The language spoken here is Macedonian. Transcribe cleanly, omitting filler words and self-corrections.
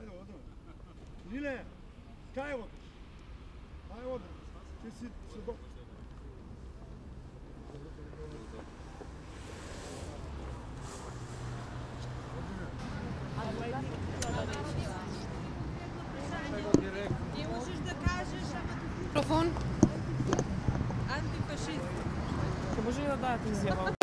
Ajde, odmah. Lile, kaj je odmah? Ajde, odmah. Ti si svjedok. Не можеш да кажеш, ама Микрофон. антифашист. Може ли да дадете изјава?